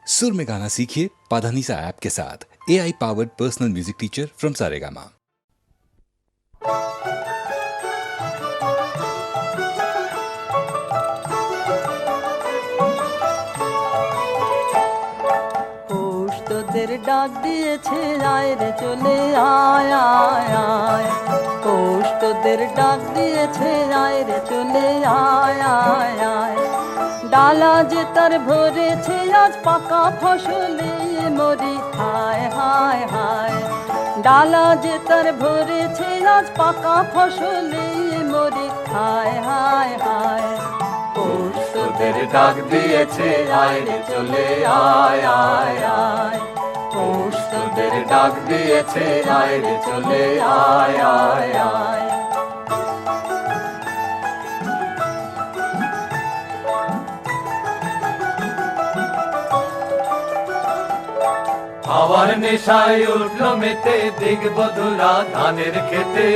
सुर में गाना सीखिए पाधानीसा ऐप के साथ। AI powered personal music teacher from Saregama. তোদের ডাক দিয়েছে আয় রে চলে আয় আয় আয়, পৌষ তোদের ডাক দিয়েছে আয় রে চলে আয় আয় আয়। ডালা যে তার ভরেছে আজ পাকা ফসলে মরি হায় হায় হায়। ডালা যে তার ভরেছে আজ পাকা ফসলে মরি হায় হায় হায়। পৌষ তোদের ডাক দিয়েছে আয় রে চলে আয় আয় আয়, পৌষ তোদের ডাক দিয়েছে আয় রে চলে আয় আয় আয়। হাওয়ার নেশায় উঠলো মেতে দিগবধুরা ধানের খেতে।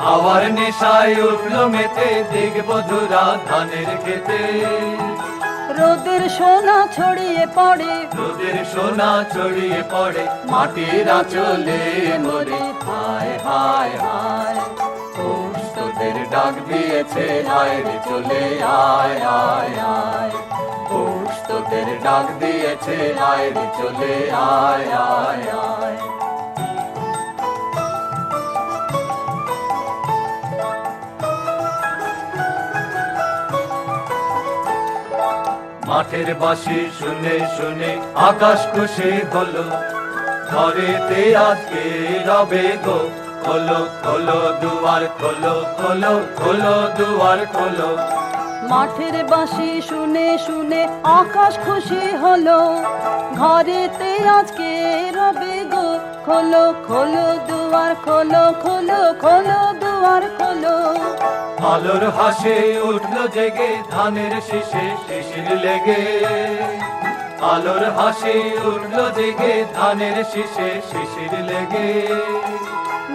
হাওয়ার নেশায় উঠলো মেতে দিগবধুরা ধানের খেতে। রোদের সোনা ছড়িয়ে পড়ে, রোদের সোনা ছড়িয়ে পড়ে মাটির আঁচলে মরে হায় হায় হায়। পৌষ তোদের ডাক দিয়েছে আয় রে চলে আয় আয় আয়, পৌষ তোদের ডাক দিয়েছে আয় রে চলে আয় আয় আয়। মাঠের বাঁশি শুনে শুনে আকাশ খুশি হলো, ঘরেতে আজকে রবে গো খোলো খোলো দুয়ার খোলো খোলো খোলো দুয়ার খোলো। মাঠের বাঁশি শুনে শুনে আকাশ খুশি হলো, ঘরেতে আজকে রবে গো খোলো খোলো দুয়ার খোলো খোলো খোলো দুয়ার খোলো। আলোর হাসে উঠলো জেগে ধানের শীষে শিশির লেগে। আলোর হাসি উঠলো জেগে ধানের শীষে শিশির লেগে।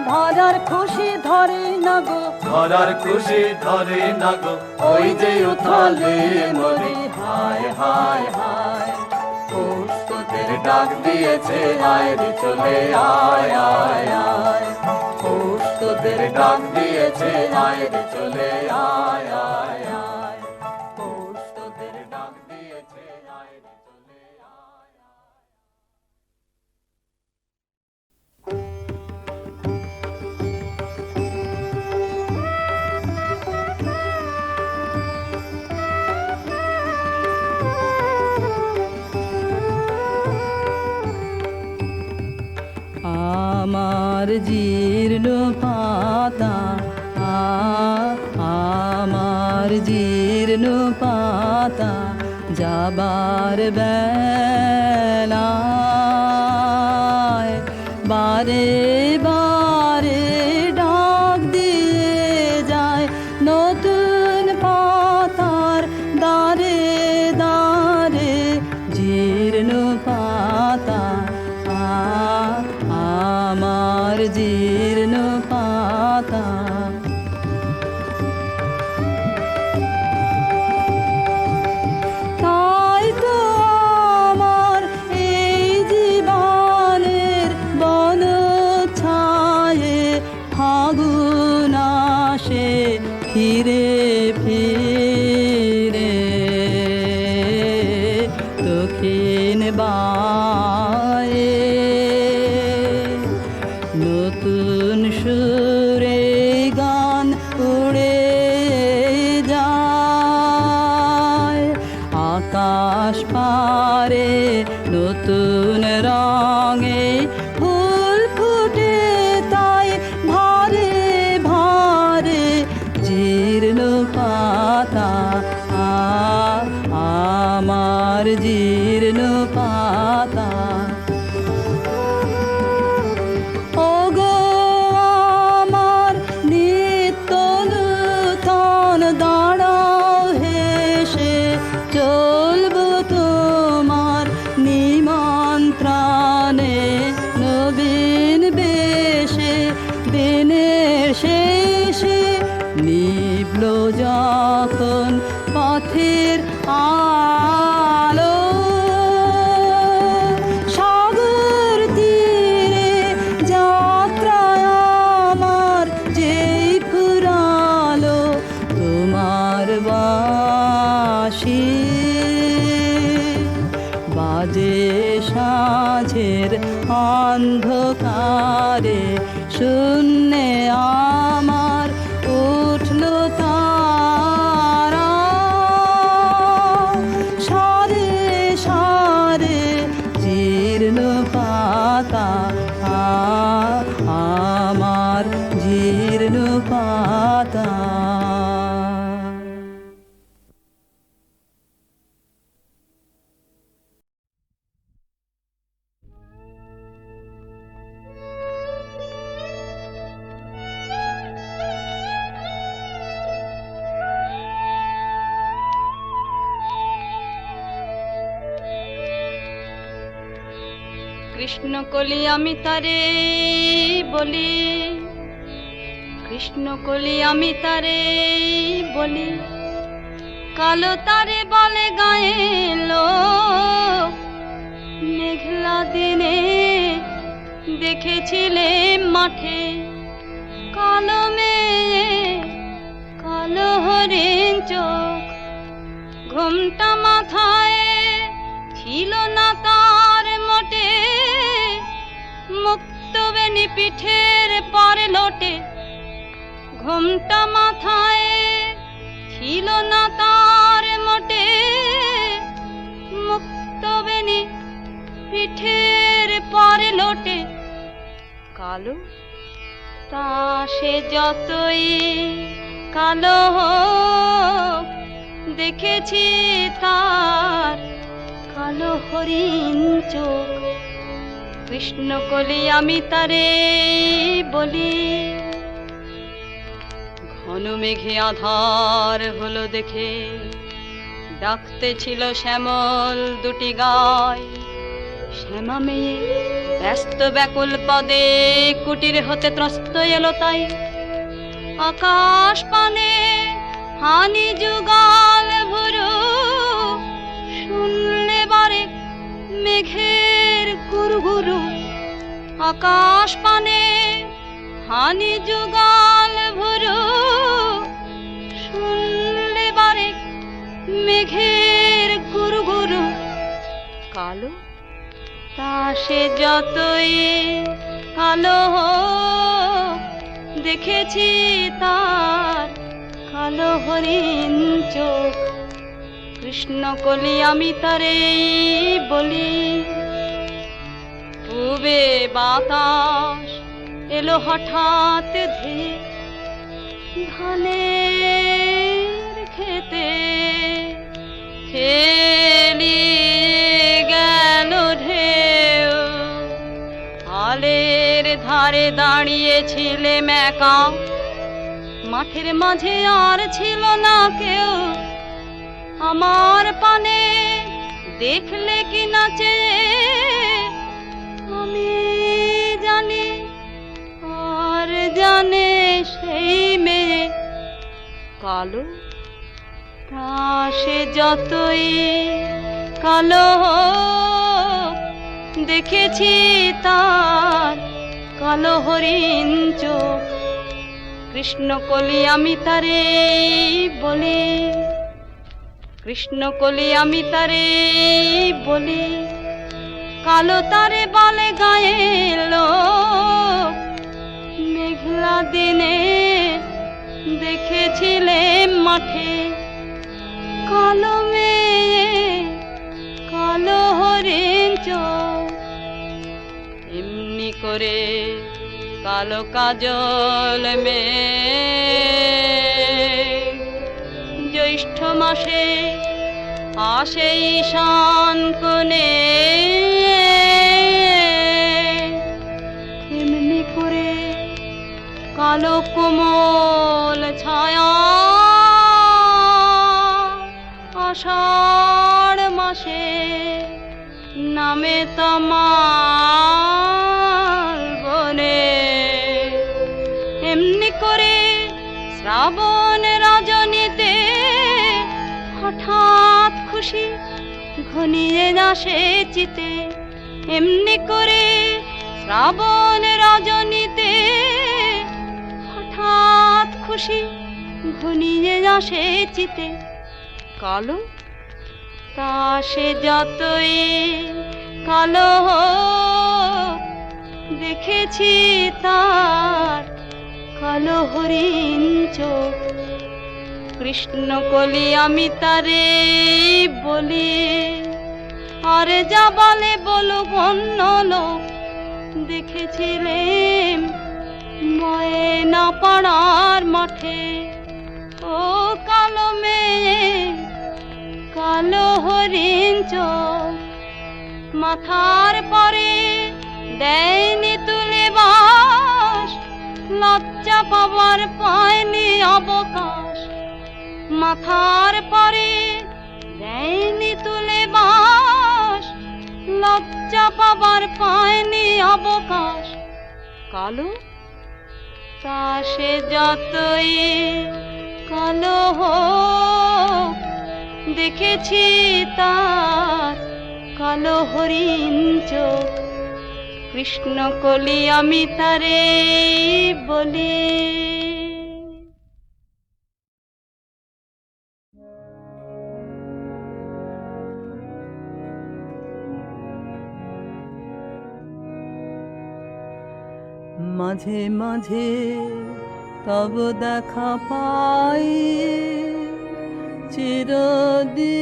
ধরার খুশি ধরে না গো, ধরার খুশি ধরে না গো ওই যে উথালে মরি হায় হায় হায়। পৌষ তোদের ডাক দিয়েছে আয় রে চলে আয় আয় আয়, পৌষ তোদের ডাক দিয়েছে আয় রে চলে আয় আয় আয়, পৌষ তোদের ডাক দিয়েছে আয় রে চলে আয় আয়। আমার জীর্ণ পাতা আমার জীর্ণ পাতা যাবার বেলায় বারে বারে ডাক দিয়ে যায় নতুন পাতার দারে দারে। জীর্ণ পাতা আমার জীর্ণ পাতা। তাই তো আমার এই জীবনের বন ছায়ে ফাগুন আসে ফিরে ফিরে দক্ষিণ বায়ে। নতুন সুরে গান উড়ে যায় আকাশ পারে, নতুন রঙে ফুল ফুটে তাই ভারে ভারে। জীর্ণ পাতা আমার জীর্ণ পাতা। ওগো আমার নিত্য নূতন দাঁড়াও হেসে, চলবো তোমার নিমন্ত্রণে নবীন বেশে। দিনের শেষে নিভল যখন পথের আলো বাজে সাঁঝের অন্ধকারে শূন্যে আমার উঠল তারা, সারে সারে জীর্ণ পাতা, আমার জীর্ণ পাতা। কৃষ্ণকলি আমি তারে বলি, কৃষ্ণকলি আমি তারে বলি, কালো তারে বলে গায়ের লোক। মেঘলা দিনে দেখেছিলে মাঠে কালো মেয়ে, কালো হরিণ চোখ। ঘুমটা মাথায় ছিল না তার মোটে, মুক্তবেণী পিঠের পরে লোটে। ঘুমটা মাথায় ছিল না তার মোটে, মুক্তবেণী পিঠের পরে লোটে। কালো তা সে যতই কালো হোক, দেখেছি তার কালো হরিণ চোখ। কৃষ্ণকলি আমি তারে বলি। ঘন মেঘে আধার হলো দেখে ডাকতে ছিল শ্যামল দুটি গায়। শ্যামা মেয়ে ব্যস্ত ব্যাকুল পদে কুটির হতে ত্রস্ত এলো তাই। আকাশ পানে হানি যুগল ভুরু, শুনলে বারে মেঘের গুরুগুরু। আকাশ পানে হানি যুগল ভুরু, শুনলে বারে মেঘের গুরুগুরু। কালো তা সে যতই কালো হোক, দেখেছি তার কালো হরিণ চোখ। কৃষ্ণকলি আমি তারে বলি। পূবে বাতাস এলো হঠাৎ ধেয়ে, ধানের খেতে খেলি গেল ঢেউ। আলের ধারে দাঁড়িয়েছিলে একা, মাঠের মাঝে আর ছিল না কেউ। আমার পানে দেখলে কি নাচে আমি জানি, আর জানে সেই মেয়ে। কালো তা সে যতই কালো হোক, দেখেছি তার কালো হরিণ চোখ। কৃষ্ণকলি আমি তারে বলি। কৃষ্ণকলি আমি তারে বলি, কালো তারে বলে গায়ের লোক। মেঘলা দিনে দেখেছিলে মাঠে কালো মেয়ে, কালো হরিণ চোখ। এমনি করে কালো কাজল জ্যৈষ্ঠ মাসে আসে ঈশান কোণে। এমনি করে কালো কোমল ছায়া আষাঢ় মাসে নামে তমাল বনে। এমনি করে শ্রাবণ রজনীতে হঠাৎ খুশি ঘনিয়ে আসে চিতে। এমনি করে শ্রাবণ রজনীতে হঠাৎ খুশি ঘনিয়ে আসে চিতে। কালো তা সে যতই কালো দেখেছি তার কালো হরিণ চোখ। কৃষ্ণ কলি আমি তারে বলি, আর যা বলে বলুক অন্য লোক। দেখেছিলেম ময়না পাড়ার মাঠে ও কালো মেয়ে কালো হরিণ চোখ। মাথার পরে দেয়নি তুলে বাস, লজ্জা পাবার পায়নি অবকাশ। মাথার পরে দেয়নি তুলে বাস, লজ্জা পাবার পায়নি অবকাশ। কালো তা সে যতই কালো হোক, দেখেছি তার কালো হরিণ চোখ। কৃষ্ণ কলি আমি তারে বলি। মাঝে মাঝে তব দেখা পাই, চিরদিন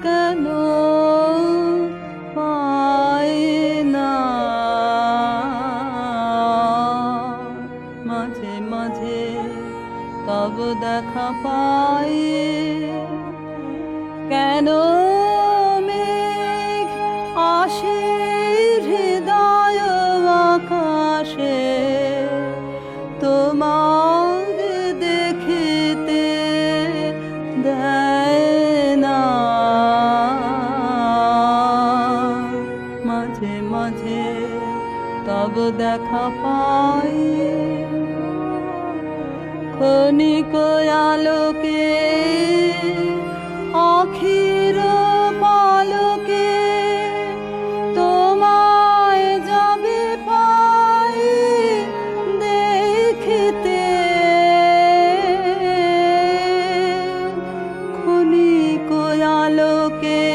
কেন পাই না। মাঝে মাঝে তব দেখা পাই, কেন মেঘ আসে হৃদয় আকাশে, তোমার দেখিতে দেয় না। মাঝে মাঝে তব দেখা পাই, ক্ষণিক আলোকে আখির পালকে তোমায় যাবে পাই দেখিতে। ক্ষণিক আলোকে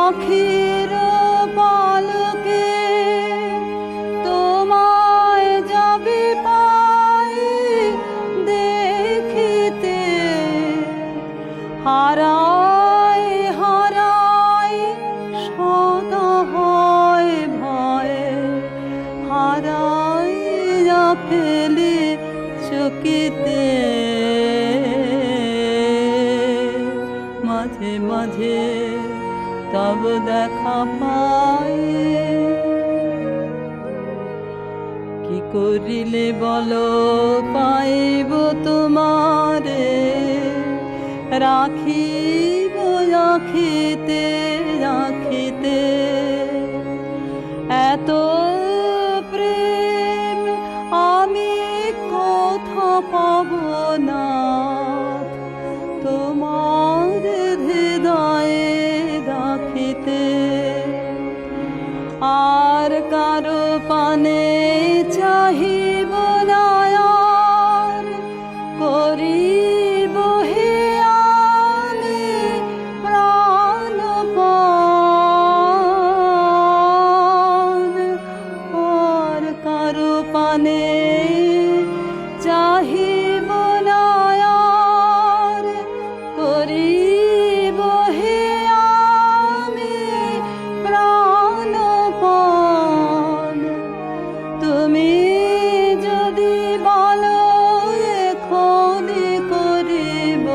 আখির পালকে তোমায় যাবে পাই দেখিতে। হারায় হারায় সদা হয় ভয়ে, হারাইয়া ফেলি চকিতে। মাঝে মাঝে তব দেখা পাই, কি করিলে বলো পাইব তোমারে, রাখিব রাখিতে রাখিতে। এত প্রেম আমি কোথা পাব না, তোমার হৃদয়ে রাখিতে। আর কারো পানে চাহিব না, আর করিব হে আমি প্রাণপণ। আর কারো পানে চাহিব না, আর করিব হে আমি প্রাণপণ। তুমি যদি বলো এখনি করিব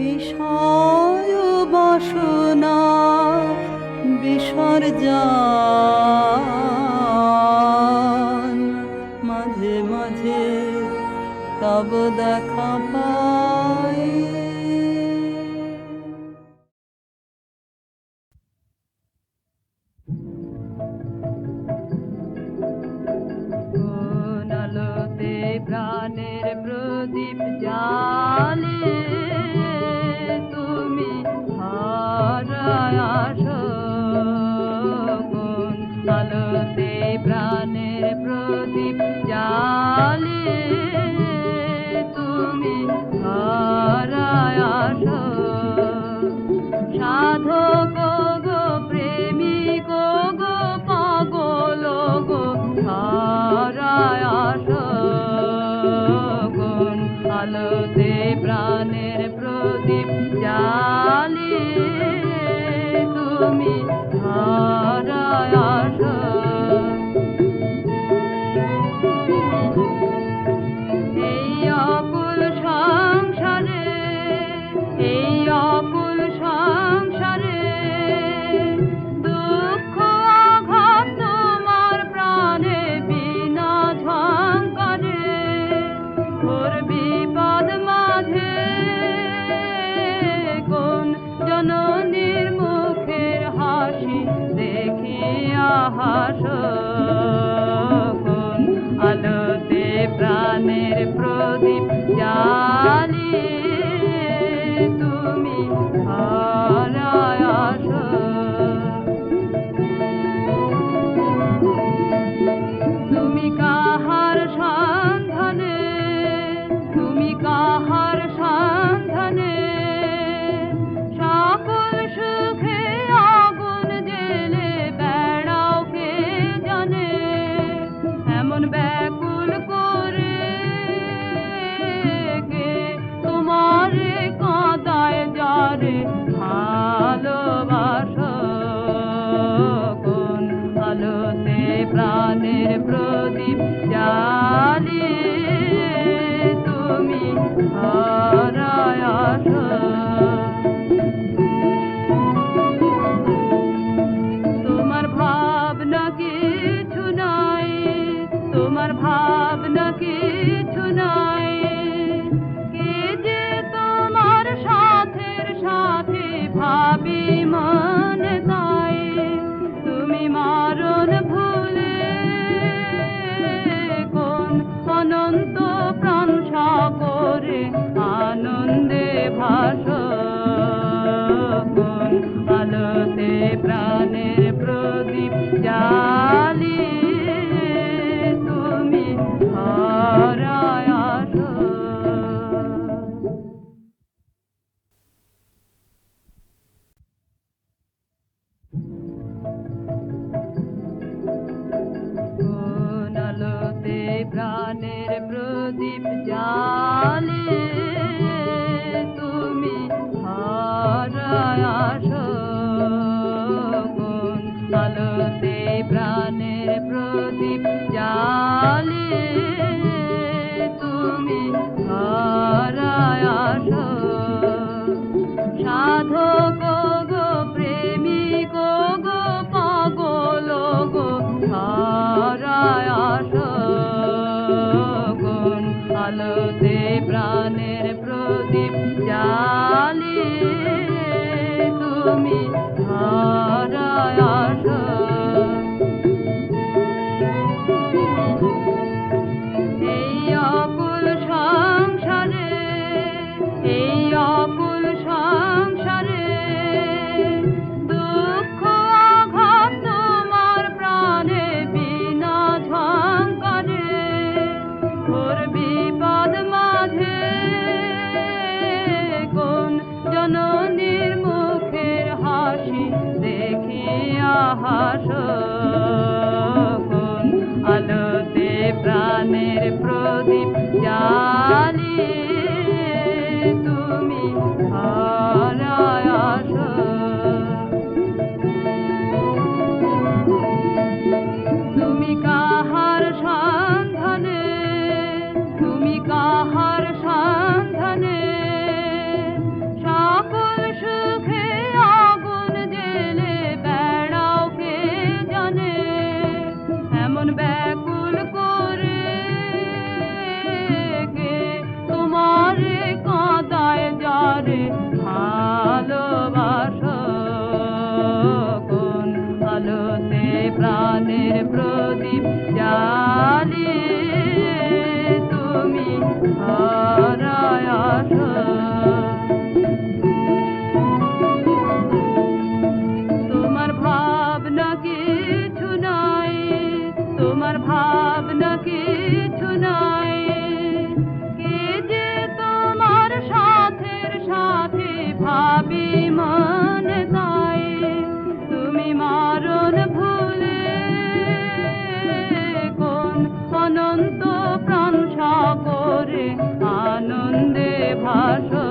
বিষয় বাসনা বিসর্জন। মাঝে মাঝে তব দেখা পাই। কোন আলোতে প্রাণের প্রদীপ জালে, তুমি হারায় আসো। কোন আলোতে প্রাণের প্রদীপ জালে, তুমি জ্বালিয়ে তুমি ধরায় আসো। এই অকুল সংসারে, এই অকুল সংসারে দুঃখ আঘাত তোমার প্রাণে বিনা ঝঙ্কারে। ওর বিপদ মাঝে কোন জননীর মুখের হাসি দেখিয়া হাসো। কোন আলোতে প্রাণের প্রদীপ জ্বালিয়ে তুমি ধরায় আসো। তুমি কাহার সন্ধানে, তুমি কাহার সন্ধানে সকল সুখে আগুন জেলে বেড়াও কে জানে। এমন ব্যাকুল করে কে তোমারে কাঁদায় যারে ভালোবাসো। কোন আলোতে প্রাণের প্রদীপ জ্বালিয়ে তুমি ধরায় আসো। তোমার ভাবনা কিছু নাই, তোমার ভাবনা কিছু নাই। কে যে তোমার সাথের সাথে ভাবি মনে তাই। তুমি মারণ ভুলে কোন অনন্ত প্রাণ সাগরে আনন্দে ভাসো। কোন আলোতে প্রাণের প্রদীপ জ্বালিয়ে তুমি ধরায় আসো। কোন আলোতে প্রাণের প্রদীপ জ্বালিয়ে তুমি ধরায় আসো। কোন আলোতে প্রাণের প্রদীপ জ্বালিয়ে তুমি ধরায় আসো। সাধক গো প্রেমিক গো পাগল গো ধরায় আসো। কোন আলোতে প্রাণের প্রদীপ জ্বালিয়ে তুমি ধরায় আসো। এই অকুল সংসারে, এই অকুল সংসারে দুঃখ আঘাত তোমার প্রাণে বিনা ঝঙ্কারে। ওর বিপদ মাঝে কোন জননীর মুখের হাসি দেখিয়া হাসো। কোন আলোতে প্রাণের প্রদীপ জ্বালিয়ে তুমি ধরায় আসো। তুমি কাহার সন্ধানে, তুমি কাহার সন্ধানে সকল সুখে আগুন জেলে বেড়াও কে জানে। এমন ব্যাকুল করে কে তোমারে কাঁদায় যারে ভালোবাসো। কোন আলোতে প্রাণের প্রদীপ জ্বালিয়ে তুমি ধরায় আসো। তোমার ভাবনা কিছু নাই, তোমার ভাবনা কিছু নাই। কে যে তোমার সাথের সাথে ভাবি মনে তাই। তুমি মারণ ভুলে কোন অনন্ত প্রাণ সাগরে আনন্দে ভাসো।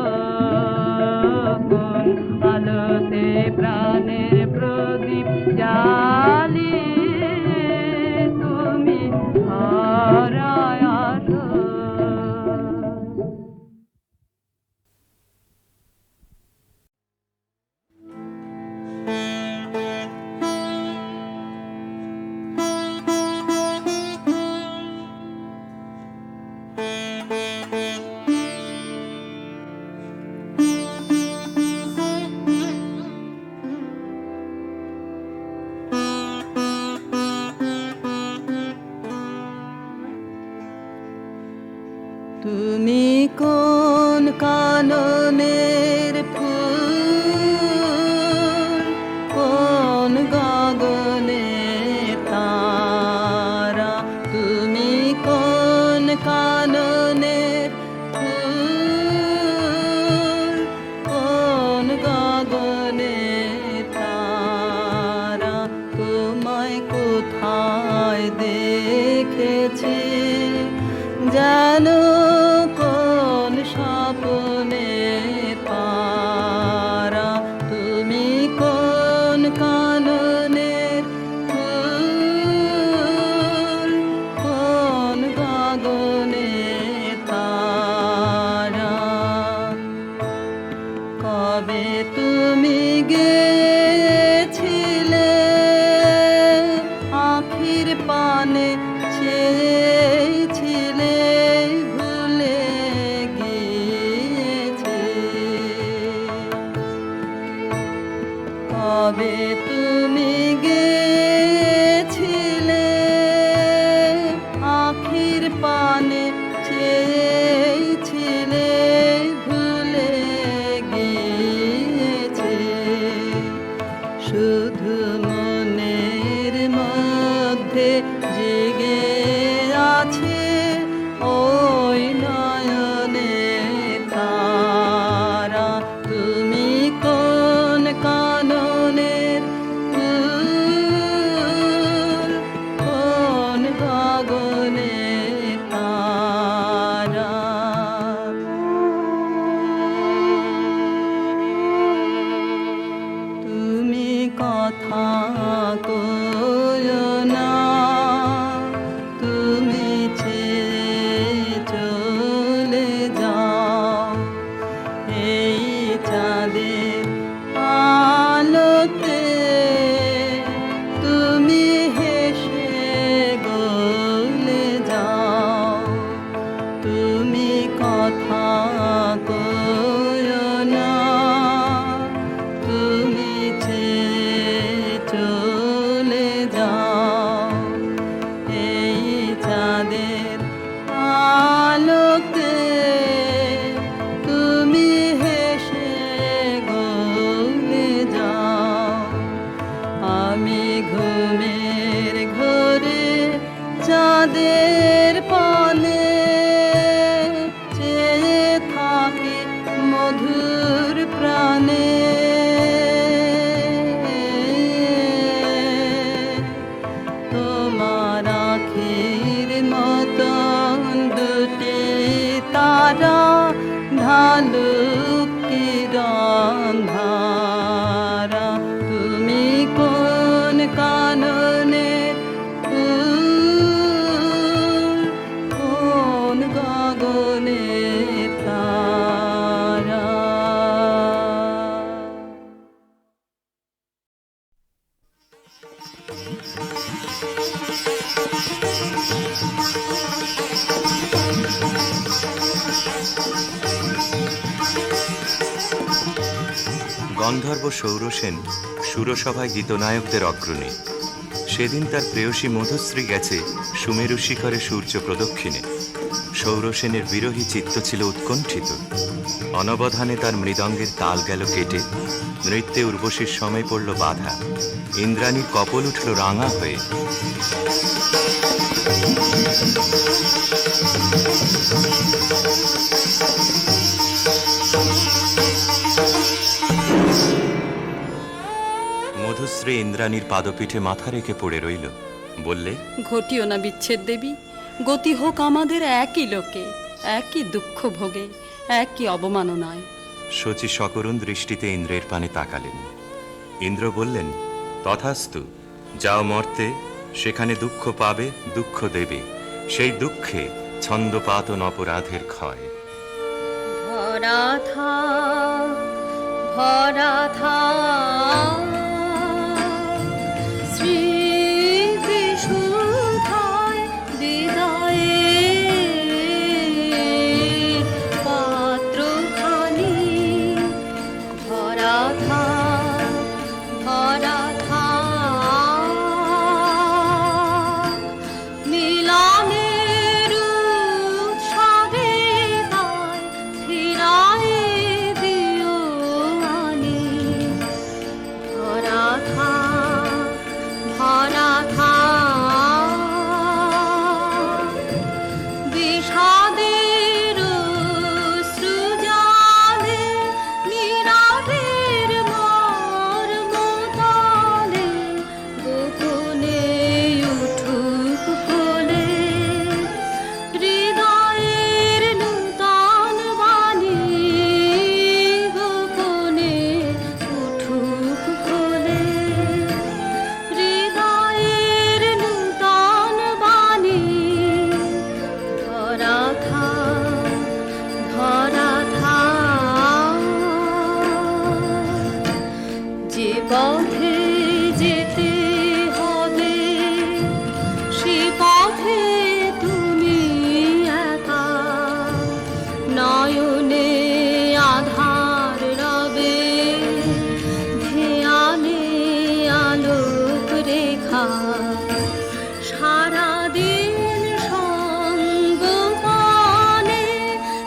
তুমি গেছিলে আখির পানে চেয়েছিলে ভুলে গিয়েছে কবে তুমি গেছিলে আখির পানে চেয়েছিলে ভুলে গিয়েছে শুধু মনের মধ্যে জেগে আছে ওই নয়নে তারা তুমি কোন কাননের ফুল কোন গগনে তারা তুমি কথা কয়ো না তুমি ছেড়ে চলে যাও এই চাঁদের আলোতে তুমি হেসে গলে যাও তুমি কথা কয়ো না তুমি ছেড়ে চলে যাও এই চাঁদের আলোতে তুমি হেসে গলে যাও আমি ঘুমের ঘরে চাঁদের পানে চেয়ে থাকি মধুর প্রাণে তোমার আখির মতন দুটি তারা ঢালুক কিরণ ধারা তুমি কোন কাননে ফুল কোন গগনে তারা গন্ধর্ব সৌরসেন সুরসভায় গীতনায়কদের অগ্রণী। সেদিন তার প্রেয়সী মধুশ্রী গেছে সুমেরু শিখরে সূর্য প্রদক্ষিণে। সৌরসেনের বিরহী চিত্ত ছিল উৎকণ্ঠিত। অনবধানে তার মৃদঙ্গের তাল গেল কেটে, নৃত্যে উর্বশীর সময় পড়ল বাধা। ইন্দ্রাণীর কপল উঠল রাঙা হয়ে। মধুশ্রী ইন্দ্রাণীর পাদপীঠে মাথা রেখে পড়ে রইল। বললে, ঘটিও না বিচ্ছেদ দেবী, গতি হোক আমাদের একই লোকে, একই দুঃখ ভোগে, একই অবমাননায়। শচী সকরুণ দৃষ্টিতে ইন্দ্রের পানে তাকালেন। ইন্দ্র বললেন, তথাস্তু, যাও মর্তে, সেখানে দুঃখ পাবে, দুঃখ দেবে, সেই দুঃখে ছন্দপাতন অপরাধের ক্ষয়। ভরা থাক, ভরা থাক স্মৃতিসুধায় বিদায়ের পাত্রখানি। ভরা থাক, ভরা থাক মিলনের উৎসবে তাই ফিরায়ে দিও আনি। ভরা থাক, ভরা থাক বিষাদের অশ্রুজলে নীরবের পথে যেতে হবে, সে পথে তুমি একা, নয়নে আধার রবে, ধ্যানে আলোক রেখা, সারাদিন সঙ্গ পানে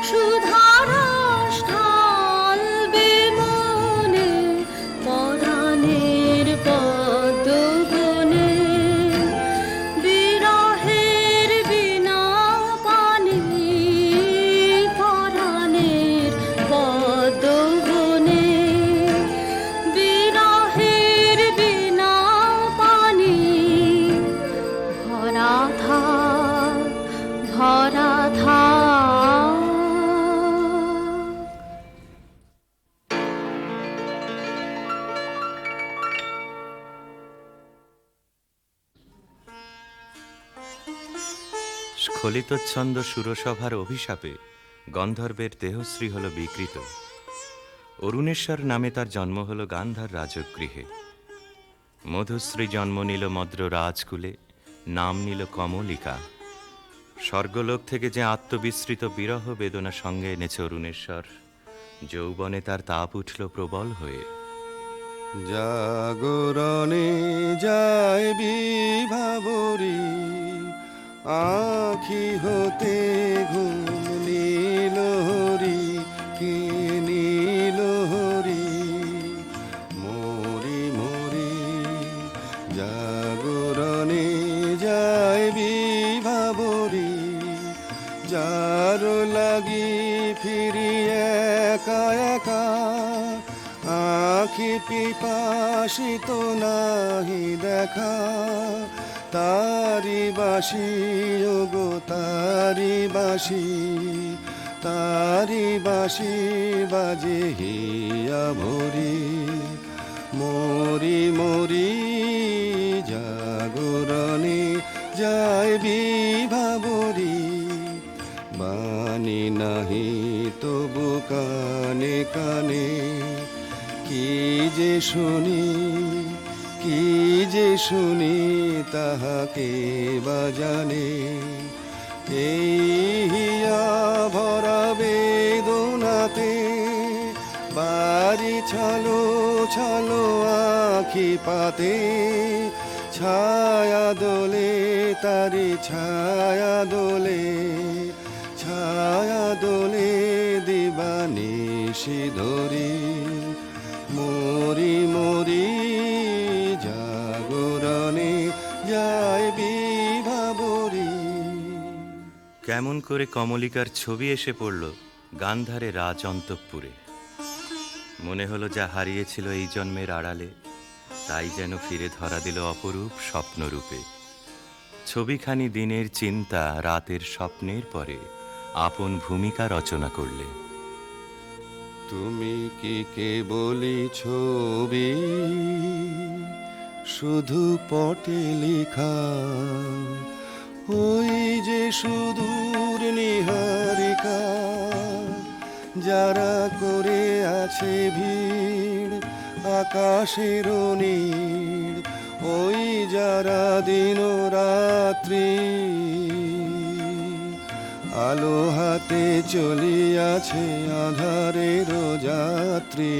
সুধারস ঢালবে মনে, পরাণের পদ্মবনে বিরহের বিনা পানে, পরাণের পদ্মবনে বিরহের বিনা পানে, ভরা থাক ভরা থাক। স্খলিতচ্ছন্দ সুরসভার অভিশাপে গন্ধর্বের দেহশ্রী হল বিকৃত। অরুণেশ্বর নামে তার জন্ম হল গান্ধার রাজগৃহে। মধুশ্রী জন্ম নিল মদ্র রাজকুলে, নাম নিল কমলিকা। স্বর্গলোক থেকে যে আত্মবিস্মৃত বিরহ বেদনা সঙ্গে এনেছে অরুণেশ্বর, যৌবনে তার তাপ উঠল প্রবল হয়ে। জাগরণে যায় বিভাবরী, আখি হতে ঘুম নীল হরি, কি নীল হরি, মরি মরি। জাগরণে যায় বিভাবরী, যার লাগি ফিরি একা একা, আখি পিপাসিত নাহি দেখা, তারি বাসি ওগো তারি বাসি, তারি বাসি বাজে হিয়া ভরি, মরি মরি। জাগরণে যায় বিভাবরী, বাণী নাহি তবু কানে কানে, কি যে শুনি কি যে শুনি তাহাকে বাজানে। এই হিয়া ভরা বেদনাতে বাড়ি ছালো ছালো আখি পাতে, ছায়া দোলে তারি ছায়া দোলে, ছায়া দোলে দিবানিশি ধরি, মরি মরি। জাগরণে যায় বিভাবরী। কেমন করে কমলিকার ছবি এসে পড়ল গান্ধারে রাজ অন্তঃপুরে। মনে হলো যা হারিয়েছিল এই জন্মের আড়ালে, তাই যেন ফিরে ধরা দিল অপরূপ স্বপ্নরূপে। ছবিখানি দিনের চিন্তা রাতের স্বপ্নের পরে আপন ভূমিকা রচনা করলে। তুমি কি কেবলই ছবি, শুধু পটে লেখা, ওই যে সুদূর নিহারিকা, যারা করে আছে ভিড় আকাশের নীড়, ওই যারা দিন রাত্রি আলো হাতে চলিয়াছে আধারের যাত্রী,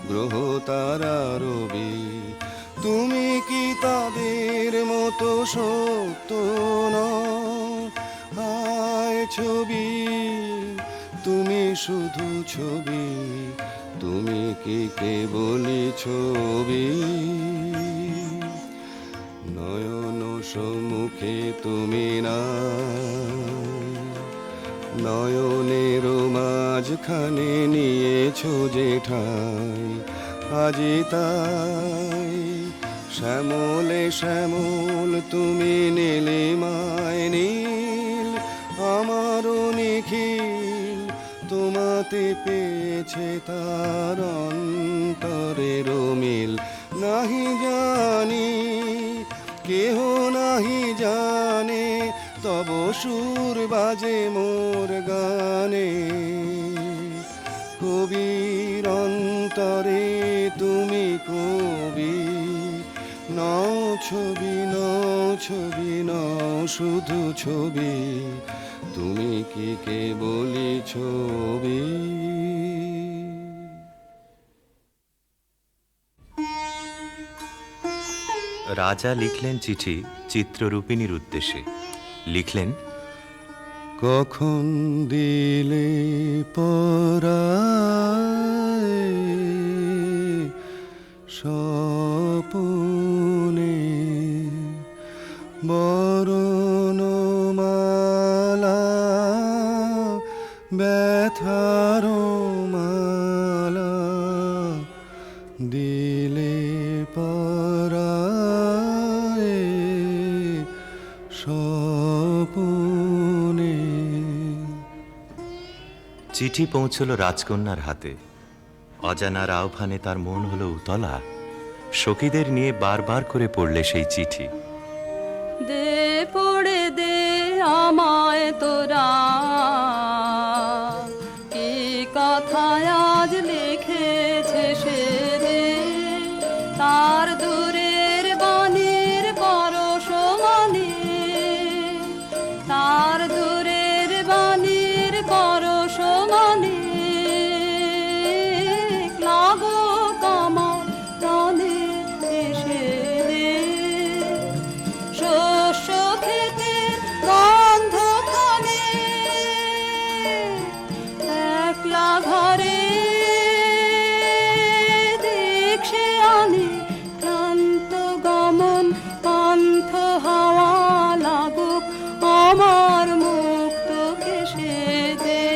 গ্রহ তারা রবি। তুমি কি তাদের মতো সত্য নও? হায় ছবি, তুমি শুধু ছবি, তুমি কি কেবলই ছবি। নয়ন সম্মুখে তুমি না, নয়নের মাঝখানে নিয়েছো যে ঠাই, আজি তাই শ্যামলে শ্যামল তুমি নীলিমায় নীল, আমারও নিখিল তোমাতে পেয়েছে তার অন্তরের মিল। নাহি জানি কেহ নাহি জানে, তব সুর বাজে মোর গানে, কবির অন্তরে তুমি কবি, নও ছবি, নও ছবি, নও শুধু ছবি, তুমি কি কেবলই ছবি। রাজা লিখলেন চিঠি চিত্ররূপিণীর উদ্দেশ্যে। লিখলেন, কখন দিলে পরায় স্বপনে বরণমালা, ব্যথার মালা দিলে পরায় স্বপনে। চিঠি পৌঁছল রাজকন্যার হাতে। অজানার আহ্বানে তার মন হলো উতলা। সখীদের নিয়ে বারবার করে পড়লে সেই চিঠি। দে পড়ে দে আমায় তোরা, কি কথায় আজ লিখেছে সে দে, তার দূরের বাণীর পরশ মানে, তার দূরের বাণীর পরশ মানে, লাগো কামার প্রাণে এসে দে, শস্য খেতে গন্ধ খানে, একলা ঘরে দেখছে আনে, ক্লান্ত গমন পান্থ হাওয়া লাগুক আমার মুক্ত কেশে দে,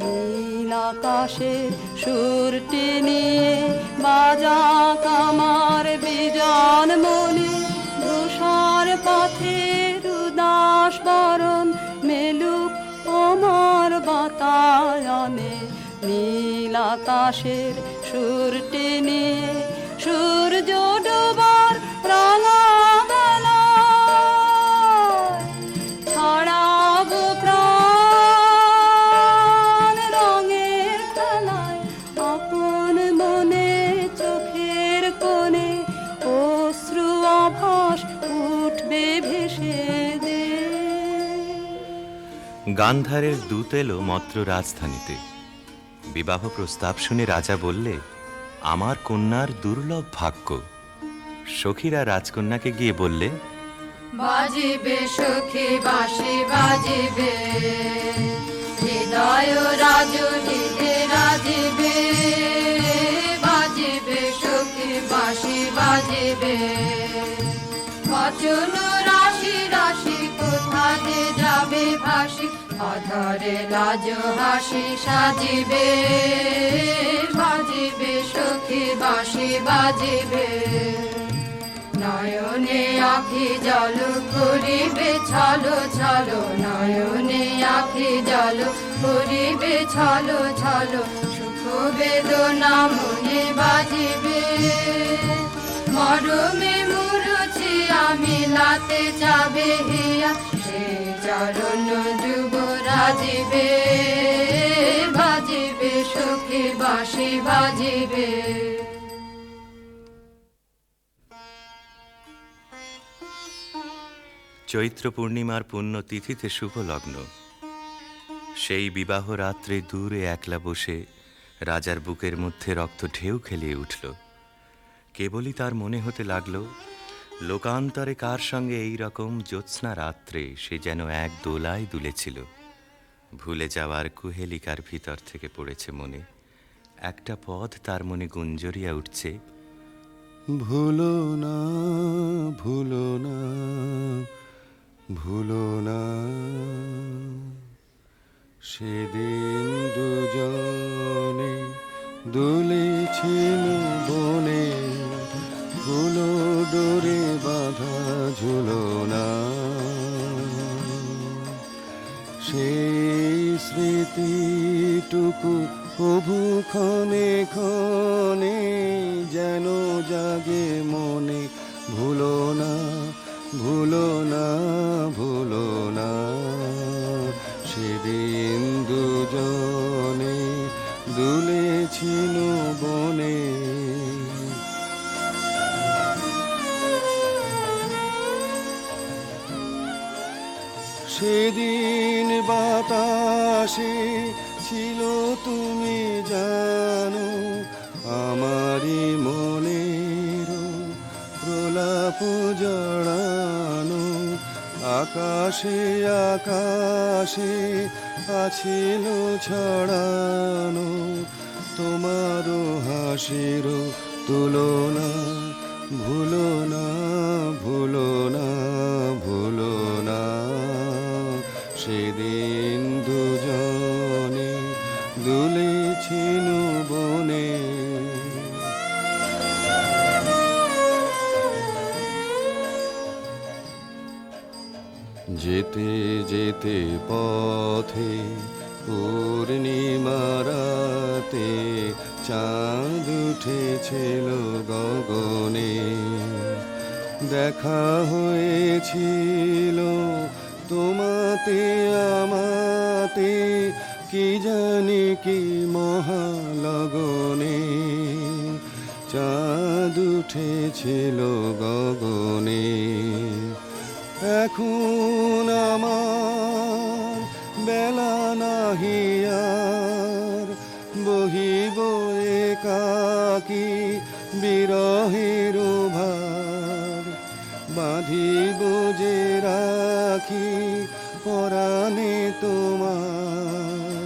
নীল আকাশের সুরটি নিয়ে বাজা কামার বিজন মনে, ধূসর পথের উদাস বরণ মেলুক আমার বাতায়নে, নীল আকাশের সুরটি নিয়ে সূর্য ডোবার রাঙা বেলায় ছড়াবো প্রাণ রঙের খেলায়, আপন মনে চোখের কোণে অশ্রু আভাস উঠবে ভেসে দে। গান্ধারের দূত এলো মত্র রাজধানীতে। বিবাহ প্রস্তাব শুনে রাজা বললে, আমার কন্যার দুর্লভ ভাগ্য। সখীরা রাজকন্যাকে গিয়ে বললে, বাজিবে সখী বাঁশি বাজিবে, হৃদয় রাজনীতে রাজিবে, বাজিবে সখী বাঁশি বাজিবে, বচন রাশি রাশি কোথা যে যাবে ভাসি, অধরে লাজ হাসি সাজিবে, বাজিবে সখী বাঁশি বাজিবে, নয়নে আখি জল করিবে ছলো ছলো, নয়নে আখি জল করিবে ছলো ছলো, সুখ বেদনা মনে বাজিবে, মরমে মুরুছি আমি লাতে যাবে হিয়া, সে চরণ যুব রাজিবে, বাজিবে সখী বাঁশি বাজিবে। চৈত্র পূর্ণিমার পুণ্য তিথিতে শুভ লগ্ন। সেই বিবাহ রাত্রে দূরে একলা বসে রাজার বুকের মধ্যে রক্ত ঢেউ খেলিয়ে উঠল। কেবলই তার মনে হতে লাগলো, লোকান্তরে কার সঙ্গে এই রকম জ্যোৎস্না রাত্রে সে যেন এক দোলায় দুলেছিল। ভুলে যাওয়ার কুহেলিকার ভিতর থেকে পড়েছে মনে, একটা পদ তার মনে গুঞ্জরিয়া উঠছে, ভুলো না, ভুলো না, ভুলো না, সেদিন দুজনে দুলেছিল বনে, ভুলো ডোরে বাঁধা ঝুলো না, সেই স্মৃতিটুকু প্রভু ক্ষণে ক্ষণে যেন জাগে মনে, ভুলো না, ভুলো না, ভুলো না, সেদিন দুজনে দুলেছিল বনে। সেদিন বাতাসে ছিল তুমি জানো, আমারই মনের প্রলাপ জড়ানো। আকাশে আকাশে আছিল ছড়ানো তোমারও হাসির তুলনা। ভুলো না ভুলো না ভুলো না, সেদিন দুজনে দুলেছিল বনে। যেতে যেতে পথে পূর্ণিমারাতে চাঁদ উঠেছিল গগনে। দেখা হয়েছিল তোমাতে আমাতে, কি জানি কি মহালগনে। চাঁদ উঠেছিল গগনে। এখন আমার বেলা নাহি আর, বহিব একাকী বিরহের ভার। বাঁধিব যে রাখি পরাণে তোমার,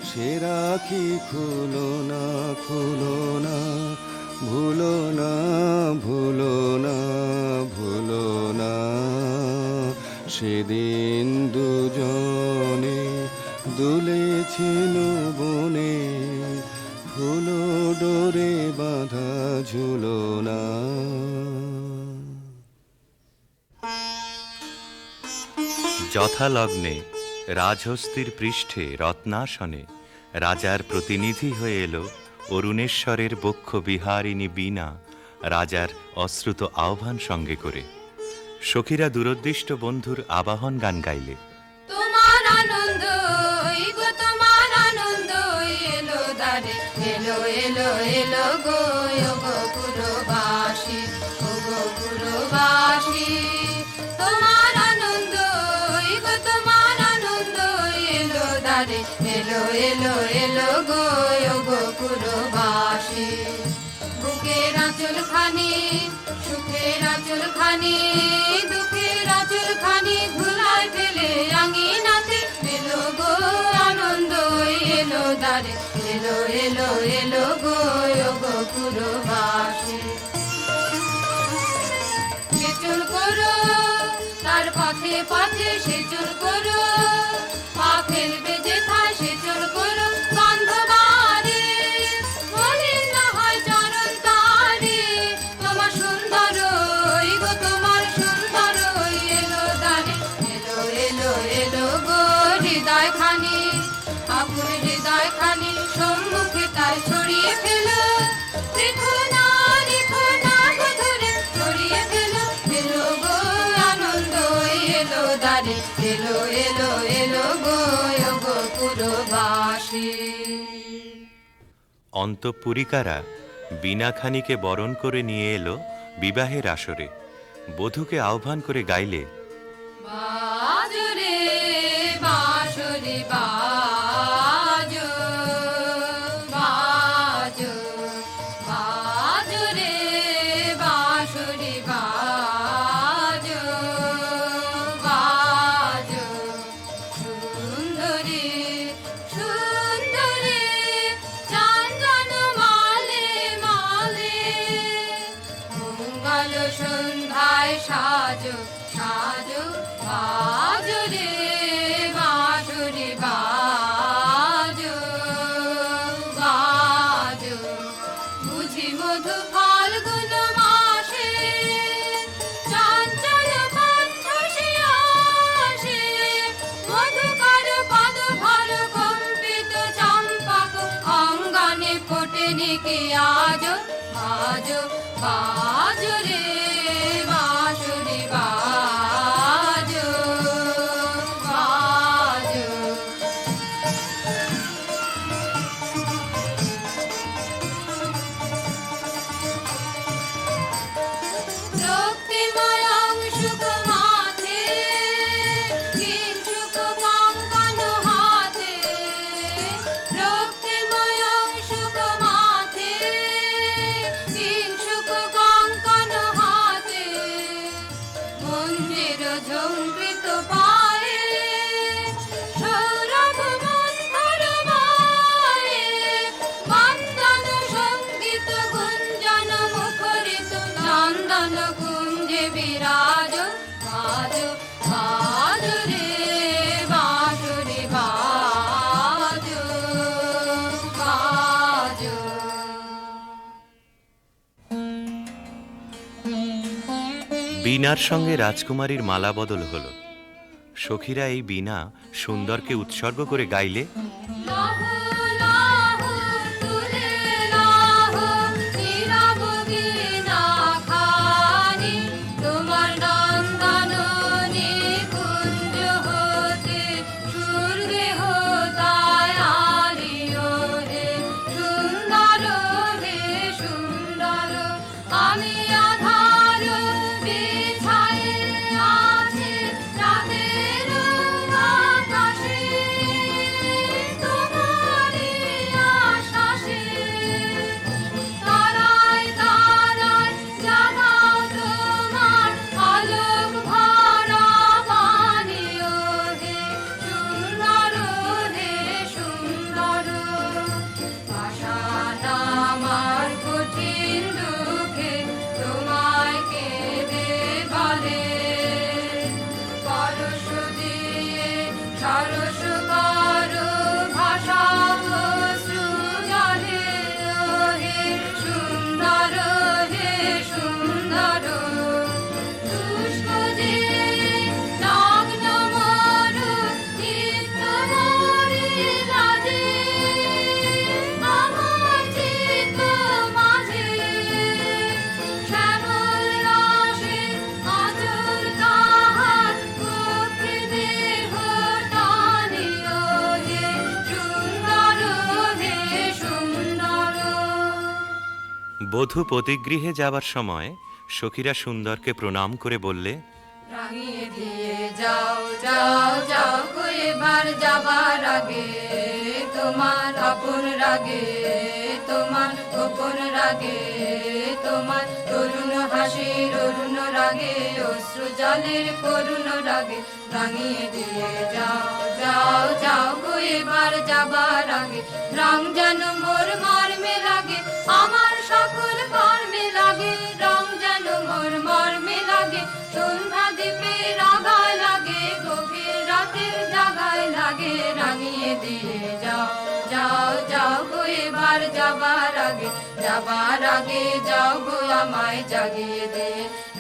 সে রাখি খুলো না খুলো না। ভুলো না ভুলো না ভুলো না, সেদিন দুজনে দুলেছিল বনে। ফুলো ডোরে বাঁধা ঝুলো না। যথালগ্নে রাজহস্তির পৃষ্ঠে রত্নাসনে রাজার প্রতিনিধি হয়ে এলো অরুণেশ্বরের বক্ষ বিহারিণী বীণা, রাজার অশ্রুত আহ্বান সঙ্গে করে। সখীরা দূরদৃষ্ট বন্ধুর আবাহন গান গাইলে। তোমার আনন্দ গো, তোমার আনন্দ এলো দ্বারে, এলো এলো এলো গো পুরবাসী, ও গো পুরবাসী। তোমার আনন্দ গো, তোমার আনন্দ এলো দ্বারে, এলো এলো এলো গো পুরবাসী। বুকের আঁচল খানি সুখের আঁচল খানি, দুঃখের আঁচল খানি ধুলায় ফেলে আঙিনাতে এলো গো আনন্দ এলো দ্বারে, এলো এলো এলো গো পুরবাসী। সেচুল করো তার পথে পথে, সেচুল করো পা ফেলবে যেথায়, সেচুল করো গন্ধবারে মলিন না হয় চরণ তারে। তোমার সুন্দর গো, তোমার সুন্দর এলো দ্বারে, এলো এলো এলো গো হৃদয় খানি, আপুর হৃদয় খানি সম্মুখে তাই ছড়িয়ে ফেলো। দেখো না ধরে ছড়িয়ে ফেলো, এলো গো আনন্দ এলো দ্বারে, এলো এলো এলো গো পুরবাসী। অন্তঃপুরিকারা বীণাখানিকে বরণ করে নিয়ে এলো বিবাহের আসরে। বধূকে আহ্বান করে গাইলে। বাজো রে বাঁশরি বাজো, বাজো বাজো রে বাঁশরি বাজো, বাজো সুন্দরী সুন্দরী চন্দন মালে মালে, মঙ্গল সন্ধ্যায় সাজো সাজো বাজো রে বাঁশরি বাজো, বাজো বুঝি মধু ফাল্গুন মাসে চঞ্চল কণ্ঠ সে আসে, মধুকর পদ ভর কম্পিত চম্পক অঙ্গনে ফোটে নিকে আজো, আজো বাজো রে বাঁশরি বাজো, বাজো। রক্তিময় অংশুক মাথে কিঞ্চু বীণার সঙ্গে রাজকুমারীর মালা বদল হলো। সখীরা এই বীণা সুন্দরকে উৎসর্গ করে গাইলে, লাহু লাহু তুলে লাহু নীরব বীণা খানি, তোমার নন্দননী কুঞ্জ হতে সুরগে হোতায় আলিও হে সুন্দর হে সুন্দর। আমি আধার বিছায়ে আছি রাতের আকাশে, তোমারই আশ্বাসে তারায় তারায় জাগাও তোমার আলোক ভরা বাণী ও হে সুন্দর হে সুন্দর। পাষাণ আমার কঠিন দুঃখে তোমায় কেঁদে বলে, পরশ দিয়ে সরস করো ভাষা অশ্রু জলে ও হে সুন্দর হে সুন্দর। শুষ্ক যে নগ্ন মরু চিত্ত মরি লাজে, আমার চিত্ত মাঝে শ্যামল রসে আঁচল তাহার কক্ষে দেহ টানি ও হে সুন্দর হে সুন্দর। বধূ পতিগৃহে যাবার সময় সখীরা সুন্দরকে প্রণাম করে বললে, রাঙিয়ে দিয়ে যাও যাও যাও গো এবার যাবার আগে, তোমার আপন রাগে তোমার গোপন রাগে, তোমার তরুণ হাসির অরুণ রাগে অশ্রু জলের করুণ রাগে। রাঙিয়ে দিয়ে যাও যাও যাও গো এবার যাবার আগে, রং যেন মোর মর্মে লাগে আমার সকল কর্মে লাগে, রং যেন মোর মর্মে লাগে সন্ধ্যা দ্বীপের আগায় লাগে, গভীর রাতের জাগায় লাগে। রাঙিয়ে দিয়ে যাও যাও যাও গো এবার যাবার আগে, যাবার আগে যাও গো আমায় জাগিয়ে দে,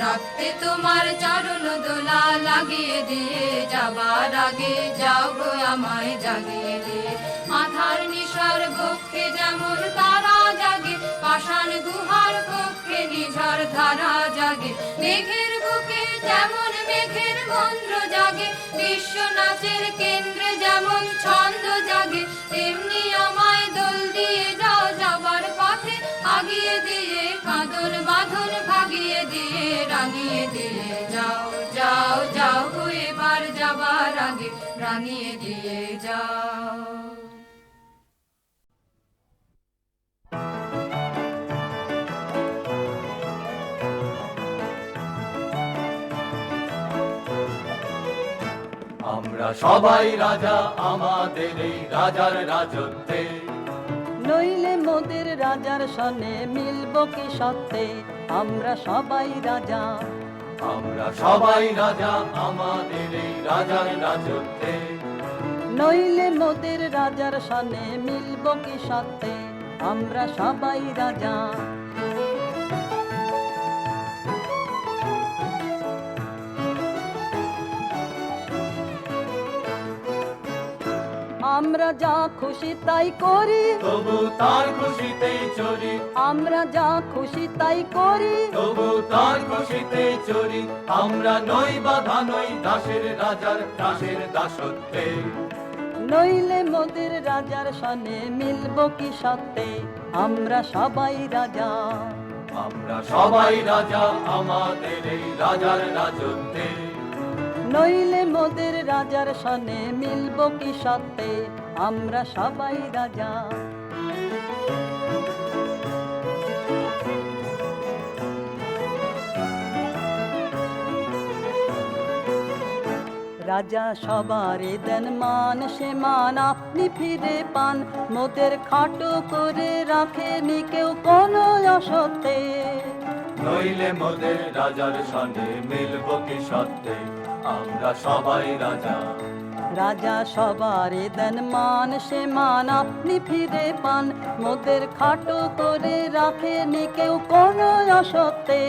রক্তে তোমার চরণ দোলা লাগিয়ে দিয়ে, যাবার আগে যাও গো আমায় জাগিয়ে দে। আধার নিশার বক্ষে যেমন তারা জাগে, পাষাণ গুহার কক্ষে নিঝড় ধারা জাগে, মেঘের বুকে যেমন মেঘের মন্ত্র জাগে, বিশ্ব নাচের কেন্দ্রে যেমন ছন্দ জাগে, তেমনি আমায় দোল দিয়ে যাও যাবার পথে আগিয়ে দিয়ে, কাঁদন বাঁধন ভাগিয়ে দিয়ে, রাঙিয়ে দিয়ে যাও যাও যাও গো এবার যাবার আগে, রাঙিয়ে দিয়ে যাও। আমরা সবাই রাজা আমাদের এই রাজার রাজত্বে, নইলে মোদের রাজার সনে মিলব কি সত্যে, আমরা সবাই রাজা। আমরা সবাই রাজা আমাদের এই রাজার রাজত্বে, নইলে মোদের রাজার সনে মিলব কি সত্যে, আমরা সবাই রাজা। আমরা যা খুশি তাই করি, তবু তার খুশিতেই চলি, আমরা যা খুশি তাই করি, তবু তার খুশিতেই চলি। আমরা নই বাধা নই দাসের রাজার দাসের দাসত্বে, নইলে মোদের রাজার সনে মিলব কি সত্যে, আমরা সবাই রাজা। আমরা সবাই রাজা আমাদের এই রাজার রাজত্বে, নইলে মোদের রাজার সনে মিলব কি সত্যে, আমরা সবাই রাজা। রাজা সবারে দেন মান, সে মান আপনি ফিরে পান, মোদের খাটো করে রাখেনি কেউ কোনো অসত্যে। নইলে মোদের রাজার সনে মিলব কি সত্যে, আমরা সবাই রাজা। রাজা সবারে দেন মান, সে মান আপনি ফিরে পান, মোদের খাটো করে রাখেনি কেউ কোনো অসত্যে।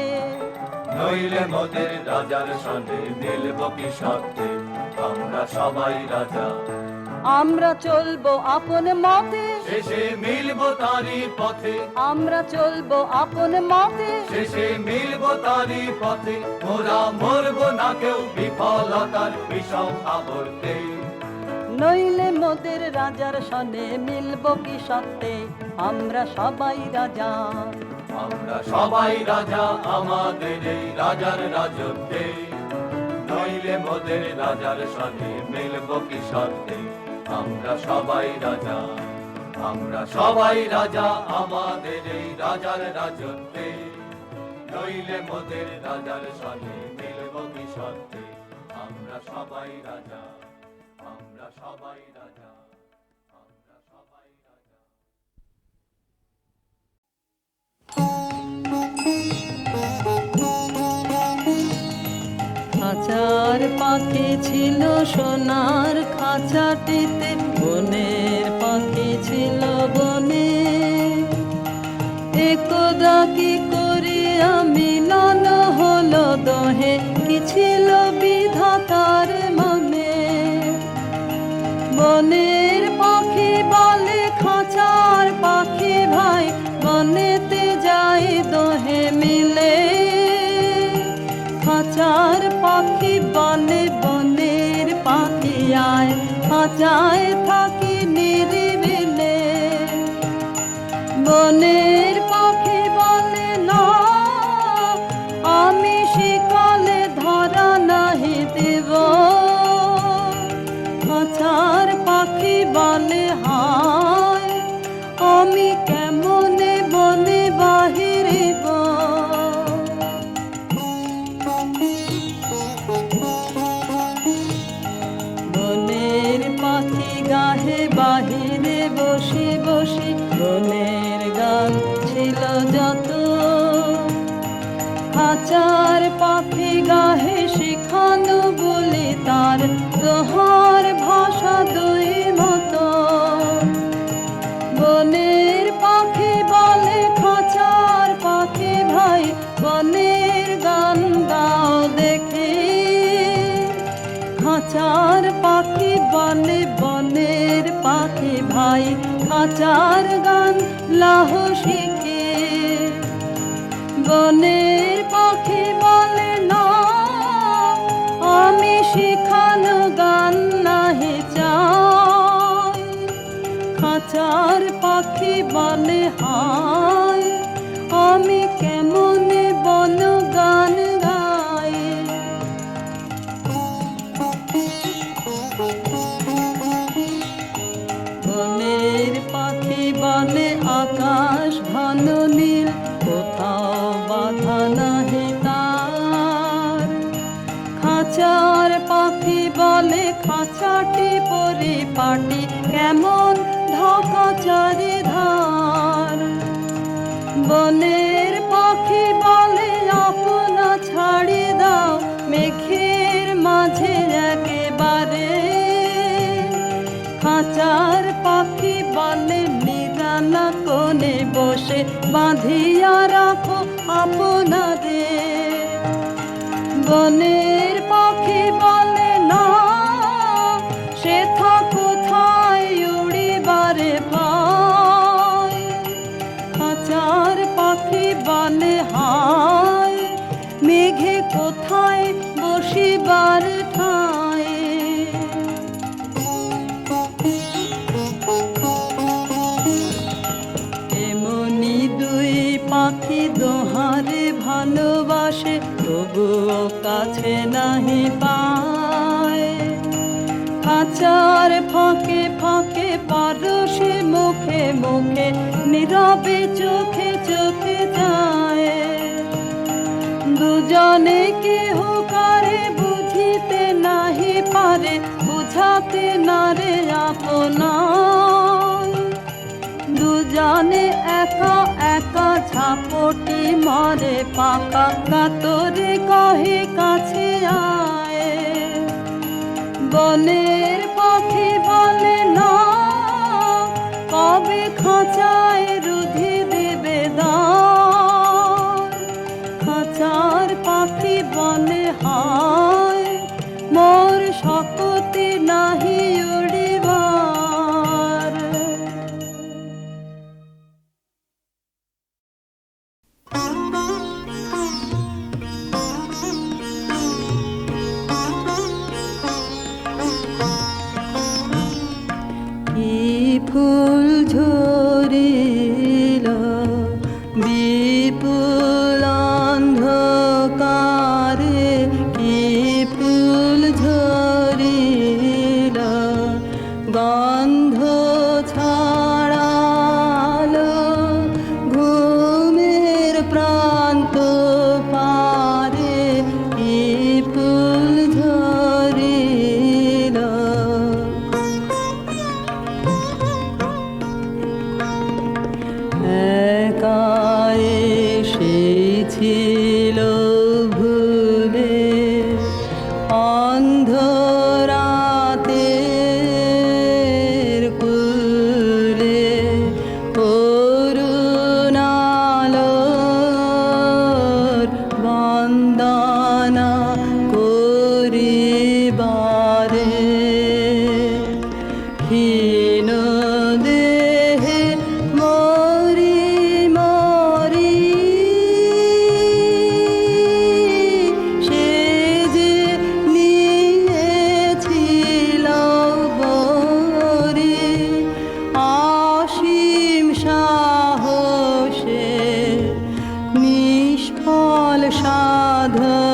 নইলে মোদের রাজার সনে মিলব কি সত্যে আমরা সবাই রাজা আমরা চলবো আপন মতে শেষে মিলব তারি পথে আমরা চলবো আপন মতে শেষে মিলব তারি পথে মোরা মরব না কেউ বিফলতার বিষম আবর্তে নইলে মোদের রাজার সনে মিলবো কি সত্যে আমরা সবাই রাজা আমরা সবাই রাজা আমাদের এই রাজার রাজত্বে নইলে মোদের রাজার সনে মিলব কি সত্যে আমরা সবাই রাজা আমরা সবাই রাজা আমাদের এই রাজার রাজত্বে নইলে মোদের রাজার সনে মিলব কি সত্যে আমরা সবাই রাজা আমরা সবাই রাজা আমরা সবাই রাজা খাঁচার পাখি ছিল সোনার খাঁচাটিতে বনের পাখি ছিল বনে একদা কি করিয়া মিলন হলো দোহে কি ছিল বিধাতার মনে বনের পাখি বলে খাঁচার পাখি ভাই বনেতে যাই দোহে মিলে খাঁচার পাখি বনে বনের পাখি আয় খাঁচায় থাকি নিরিবিলে বনের পাখি বলে না আমি শিকালে ধরা নাহি দেব খাঁচার পাখি বলে হায় আমি কেমনে বনে বাহিরিব বনের পাখি গাহে বাহিরে বসে বসে বনের গান ছিল যত খাঁচার পাখি গাহে শিখানো বলে তার দোহার ভাষা দুই মতো বনের পাখি বলে খাঁচার পাখি ভাই বনের গান গাও দেখে খাঁচার পাখি বলে বনের পাখি ভাই খাঁচার গান লাহ শিখে বনের পাখি বলে না আমি শিখানো গান নাহি চাই খাঁচার পাখি বলে হায় আমি কেমনে বন গান গাই বনের পাখি বলে আকাশ ঘন নীল কোথাও বাধা নাহি তার খাঁচার পাখি বলে খাঁচাটি পরিপাটি কেমন ঢাকা চারিধার বনের পাখি বলে আপনা ছাড়ি দাও মেঘের মাঝে একেবারে খাঁচার পাখি বলে নিরালা কোণে বসে বাঁধিয়া রাখো আপনাদের বনের পাখি বলে না সে কোথায় উড়িবারে পায় খাঁচার পাখি বলে হায় মেঘে কোথায় বসিবার ঠায় এমনি দুই পাখি দোহারে ভালোবাসে তবুও কাছে নাহি পায় খাঁচার ফাঁকে ফাঁকে পারসে মুখে মুখে নীরবে চোখে চোখে যায় দুজনে কেহ কারে বুঝিতে নাহি পারে বুঝাতে নারে আপনার দুজনে একা একা ঝাপটি মারে পাকা কাতরে কহে কাছে আয় বনের পাখি বলে না কবে খাঁচায় রুধি দেবে দাঁড় খাঁচার পাখি বনে হায় মোর শক্তি নাহি উড়িবার। কি ফুল ঝরিল বিপুল অন্ধকারে, কি ফুল ঝরিল গন্ধ ছড়ালো ঘুমের প্রান্ত পারে, কি ফুল ঝরিল। একা এসেছিল ভুলে অন্ধরাতের কুলে, করুণালোর বন্দনা করিবারে। হীন দেহে মরি মরি সে যে নিয়েছিল বরি, অসীম সাহসে নিষ্ফল সাধন